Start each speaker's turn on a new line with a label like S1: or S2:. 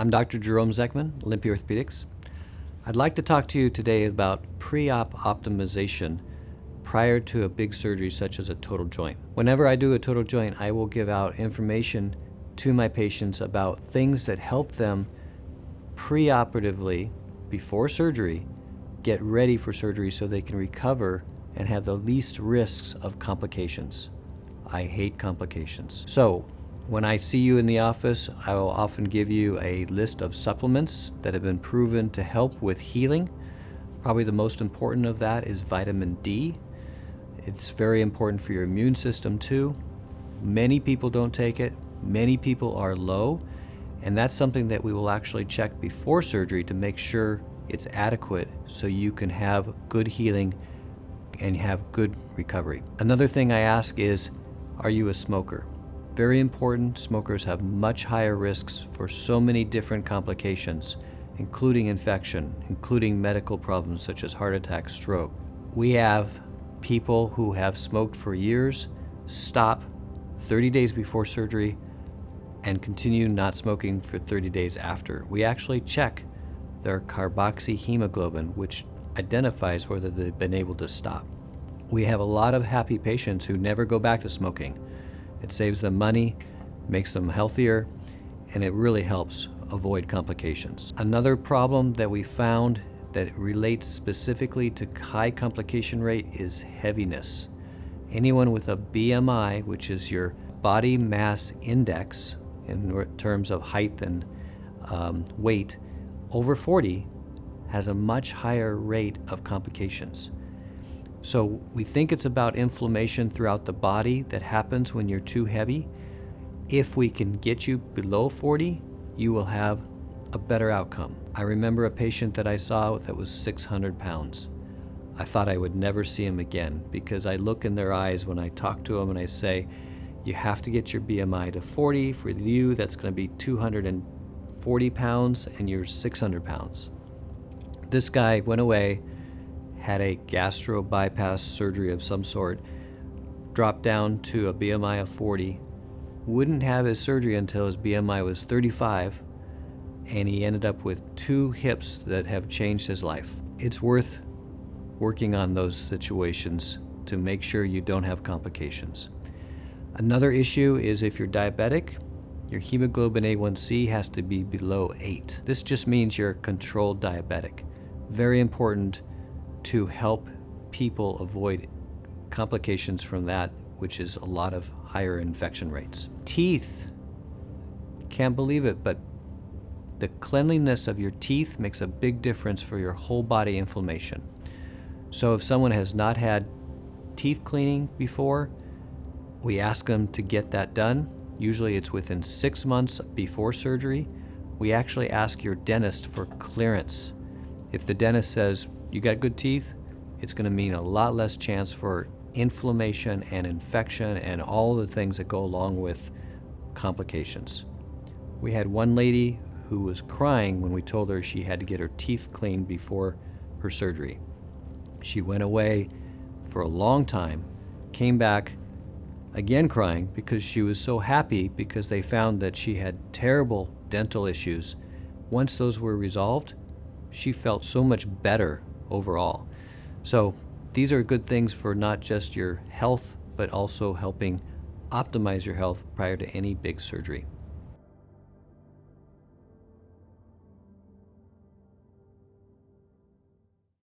S1: I'm Dr. Jerome Zechmann, Olympia Orthopedics. I'd like to talk to you today about pre-op optimization prior to a big surgery such as a total joint. Whenever I do a total joint, I will give out information to my patients about things that help them preoperatively, before surgery, get ready for surgery so they can recover and have the least risks of complications. I hate complications. So when I see you in the office, I will often give you a list of supplements that have been proven to help with healing. Probably the most important of that is vitamin D. It's very important for your immune system too. Many people don't take it. Many people are low, and that's something that we will actually check before surgery to make sure it's adequate so you can have good healing and have good recovery. Another thing I ask is, are you a smoker? Very important. Smokers have much higher risks for so many different complications, including infection, including medical problems such as heart attack, stroke. We have people who have smoked for years stop 30 days before surgery and continue not smoking for 30 days after. We actually check their carboxyhemoglobin, which identifies whether they've been able to stop. We have a lot of happy patients who never go back to smoking. It saves them money, makes them healthier, and it really helps avoid complications. Another problem that we found that relates specifically to high complication rate is heaviness. Anyone with a BMI, which is your body mass index in terms of height and weight, over 40 has a much higher rate of complications. So we think it's about inflammation throughout the body that happens when you're too heavy. If we can get you below 40, you will have a better outcome. I remember a patient that I saw that was 600 pounds. I thought I would never see him again because I look in their eyes when I talk to them and I say, you have to get your BMI to 40. For you, that's going to be 240 pounds and you're 600 pounds. This guy went away, had a gastro bypass surgery of some sort, dropped down to a BMI of 40, wouldn't have his surgery until his BMI was 35, and he ended up with 2 hips that have changed his life. It's worth working on those situations to make sure you don't have complications. Another issue is if you're diabetic, your hemoglobin A1C has to be below 8. This just means you're controlled diabetic. Very important to help people avoid complications from that, which is a lot of higher infection rates. Teeth, can't believe it, but the cleanliness of your teeth makes a big difference for your whole body inflammation. So if someone has not had teeth cleaning before, we ask them to get that done. Usually it's within 6 months before surgery. We actually ask your dentist for clearance. If the dentist says, you got good teeth, it's going to mean a lot less chance for inflammation and infection and all the things that go along with complications. We had one lady who was crying when we told her she had to get her teeth cleaned before her surgery. She went away for a long time, came back again crying because she was so happy because they found that she had terrible dental issues. Once those were resolved, she felt so much better overall. So these are good things for not just your health, but also helping optimize your health prior to any big surgery.